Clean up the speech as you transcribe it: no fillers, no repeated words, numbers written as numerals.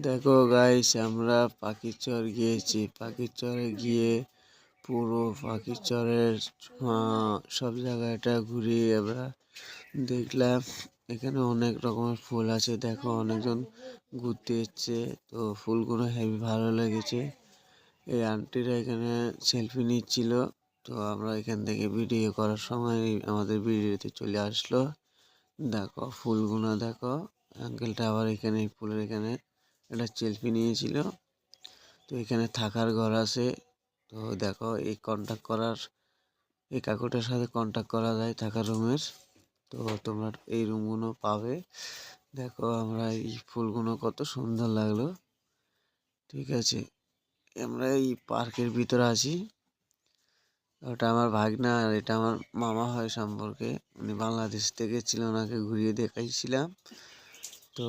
দেখো গাইস, আমরা পাখির চর গিয়েছি। পাখির চরে গিয়ে পুরো পাখির চরের সব জায়গাটা ঘুরিয়ে আমরা দেখলাম। এখানে অনেক রকমের ফুল আছে। দেখো, অনেকজন ঘুরতে এসছে, তো ফুলগুলো হেবি ভালো লেগেছে। এই আন্টিরা এখানে সেলফি নিচ্ছিল, তো আমরা এখান থেকে ভিডিও করার সময় আমাদের ভিডিওতে চলে আসলো। দেখো ফুলগুলো, দেখো আঙ্কেলটা আবার এখানে ফুলের এখানে একটা সেলফি নিয়েছিল। তো এখানে থাকার ঘর আছে। তো দেখো, এই এই কাকুটার সাথে কন্ট্যাক্ট করা যায় থাকার রুমের। তো তোমরা এই রুমগুলো পাবে। দেখো, আমরা এই ফুলগুলো কত সুন্দর লাগলো। ঠিক আছে, আমরা এই পার্কের ভিতরে আছি। ওটা আমার ভাগনা আর এটা আমার মামা হয় সম্পর্কে। উনি বাংলাদেশ থেকে ছিল, ওনাকে ঘুরিয়ে দেখাইছিলাম। তো